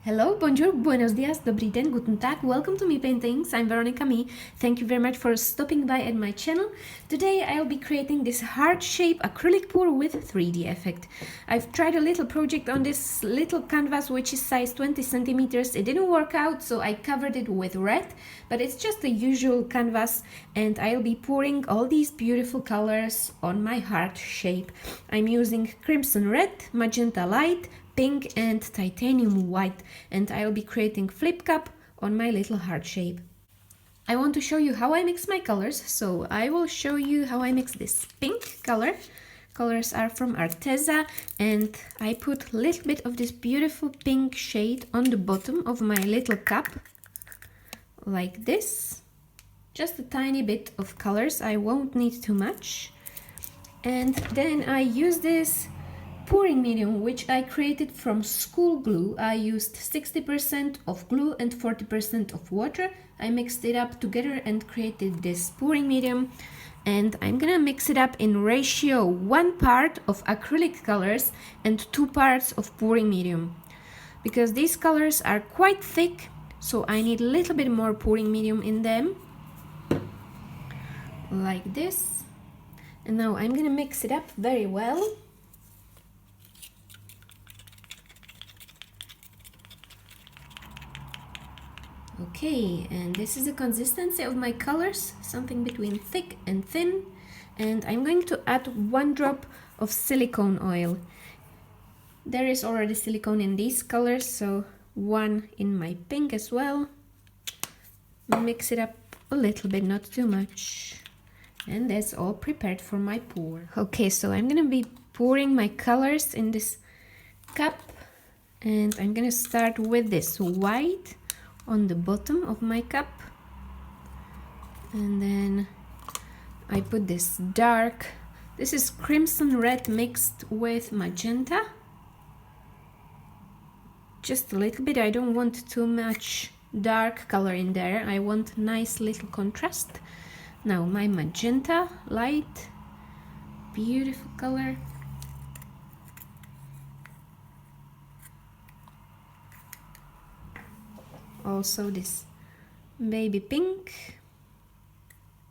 Hello, bonjour, buenos dias, dobrý den, guten tag, welcome to Me Paintings. I'm Veronica Me. Thank you very much for stopping by at my channel. Today I'll be creating this heart shape acrylic pour with 3D effect. I've tried a little project on this little canvas which is size 20 centimeters. It didn't work out, so I covered it with red, but it's just a usual canvas and I'll be pouring all these beautiful colors on my heart shape. I'm using crimson red, magenta light, pink and titanium white, and I'll be creating flip cup on my little heart shape. I want to show you how I mix my colors, so I will show you how I mix this pink color. Colors are from Arteza, and I put a little bit of this beautiful pink shade on the bottom of my little cup, like this. Just a tiny bit of colors, I won't need too much. And then I use this pouring medium which I created from school glue. I used 60% of glue and 40% of water. I mixed it up together and created this pouring medium, and I'm gonna mix it up in ratio 1 part of acrylic colors and 2 parts of pouring medium, because these colors are quite thick, so I need a little bit more pouring medium in them, like this. And now I'm gonna mix it up very well. Okay, and this is the consistency of my colors, something between thick and thin. And I'm going to add 1 drop of silicone oil. There is already silicone in these colors, so 1 in my pink as well. Mix it up a little bit, not too much. And that's all prepared for my pour. Okay, so I'm gonna be pouring my colors in this cup, and I'm gonna start with this white on the bottom of my cup, and then I put this dark, this is crimson red mixed with magenta, just a little bit. I don't want too much dark color in there, I want nice little contrast. Now my magenta light, beautiful color. Also this baby pink,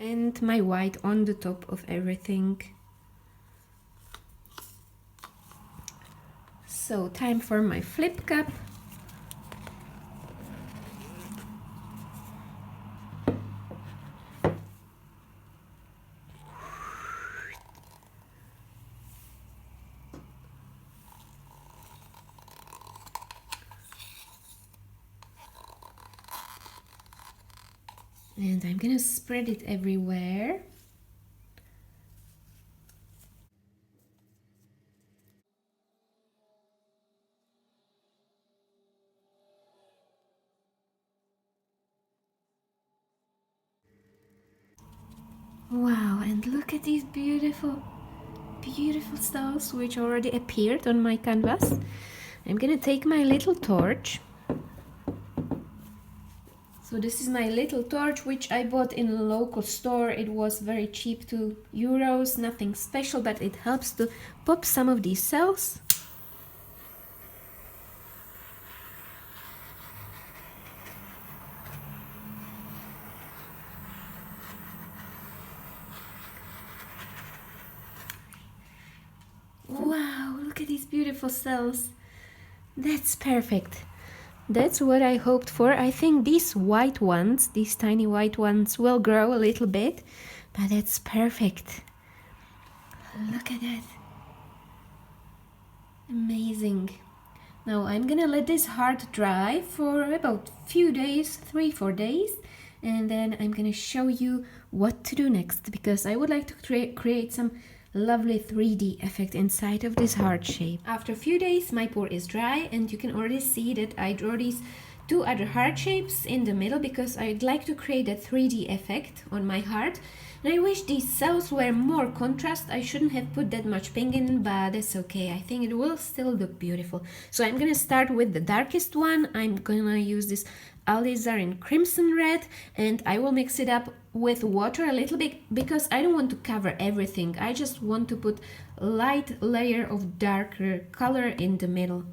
and my white on the top of everything. So time for my flip cup. And I'm gonna spread it everywhere. Wow, and look at these beautiful stars which already appeared on my canvas. I'm gonna take my little torch. So this is my little torch which I bought in a local store. It was very cheap, €2, nothing special, but it helps to pop some of these cells. Wow, look at these beautiful cells. That's perfect. That's what I hoped for. I think these white ones, these tiny white ones, will grow a little bit, but that's perfect. Look at that. Amazing. Now I'm gonna let this heart dry for about few days, 3-4 days, and then I'm gonna show you what to do next, because I would like to create some lovely 3D effect inside of this heart shape. After a few days my pour is dry, and you can already see that I draw these 2 other heart shapes in the middle, because I'd like to create a 3D effect on my heart. And I wish these cells were more contrast. I shouldn't have put that much pink in, but that's okay. I think it will still look beautiful. So I'm gonna start with the darkest one. I'm gonna use this alizarin crimson red, and I will mix it up with water a little bit, because I don't want to cover everything. I just want to put a light layer of darker color in the middle.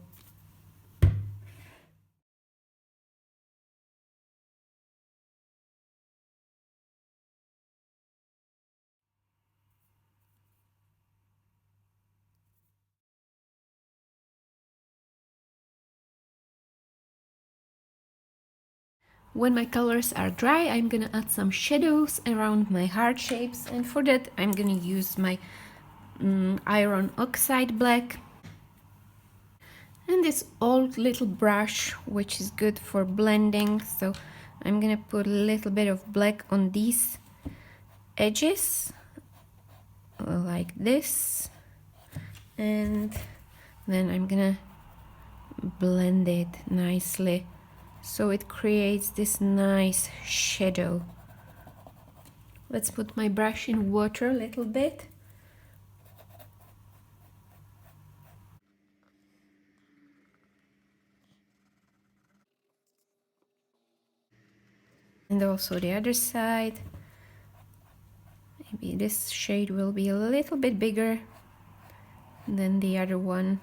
When my colors are dry, I'm gonna add some shadows around my heart shapes, and for that I'm gonna use my iron oxide black and this old little brush, which is good for blending. So I'm gonna put a little bit of black on these edges like this, and then I'm gonna blend it nicely so it creates this nice shadow. Let's put my brush in water a little bit. And also the other side. Maybe this shade will be a little bit bigger than the other one.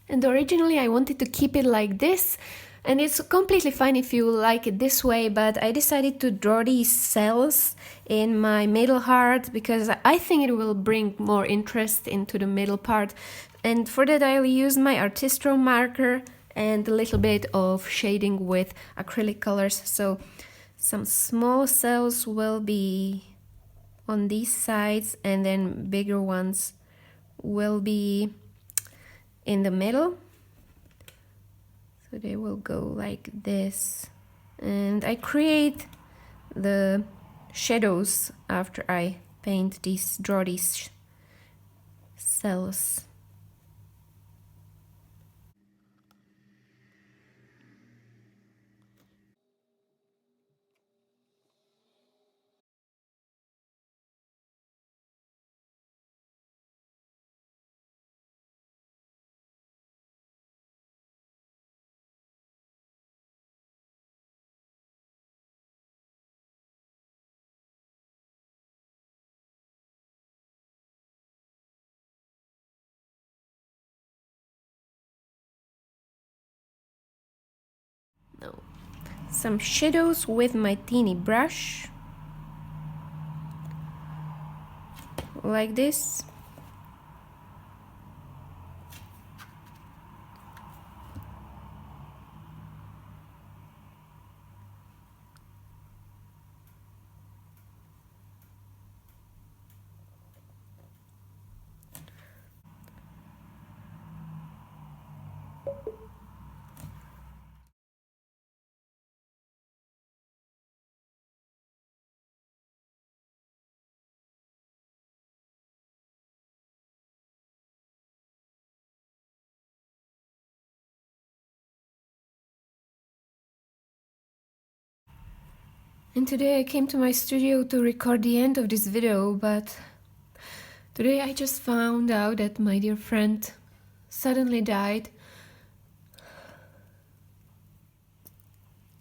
And originally I wanted to keep it like this, and it's completely fine if you like it this way, but I decided to draw these cells in my middle heart because I think it will bring more interest into the middle part. And for that I'll use my Artistro marker and a little bit of shading with acrylic colors. So some small cells will be on these sides, and then bigger ones will be in the middle. So they will go like this, and I create the shadows after I draw these cells. Now, some shadows with my teeny brush, like this. And today I came to my studio to record the end of this video, but today I just found out that my dear friend suddenly died.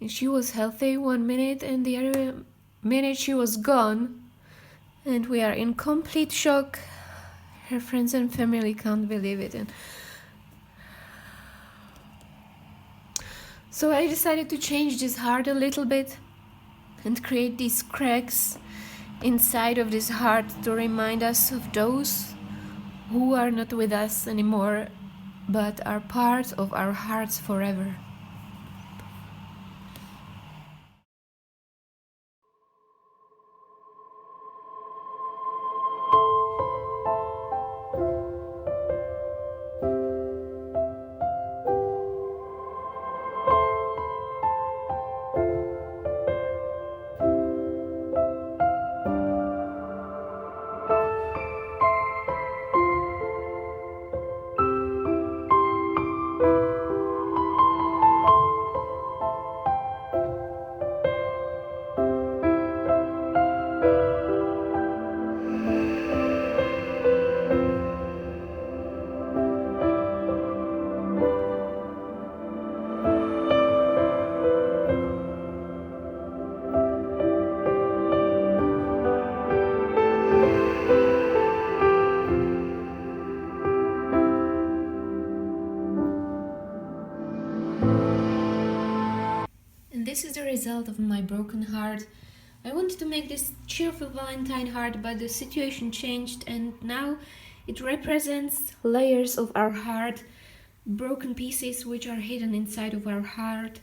And she was healthy 1 minute, and the other minute she was gone. And we are in complete shock. Her friends and family can't believe it. And so I decided to change this heart a little bit and create these cracks inside of this heart to remind us of those who are not with us anymore, but are part of our hearts forever. result of my broken heart. I wanted to make this cheerful Valentine heart, but the situation changed and now it represents layers of our heart, broken pieces which are hidden inside of our heart,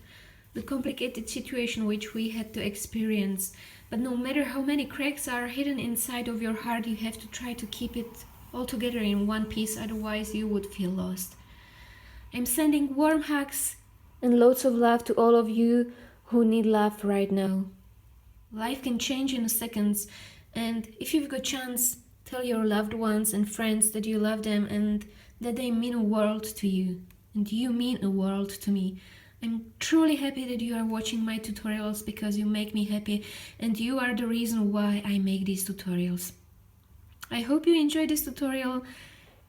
the complicated situation which we had to experience. But no matter how many cracks are hidden inside of your heart, you have to try to keep it all together in one piece, otherwise you would feel lost. I'm sending warm hugs and loads of love to all of you who need love right now. Life can change in seconds, and if you've got chance, tell your loved ones and friends that you love them and that they mean a world to you. And you mean a world to me. I'm truly happy that you are watching my tutorials because you make me happy and you are the reason why I make these tutorials. I hope you enjoyed this tutorial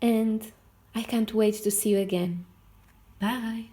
and I can't wait to see you again. Bye!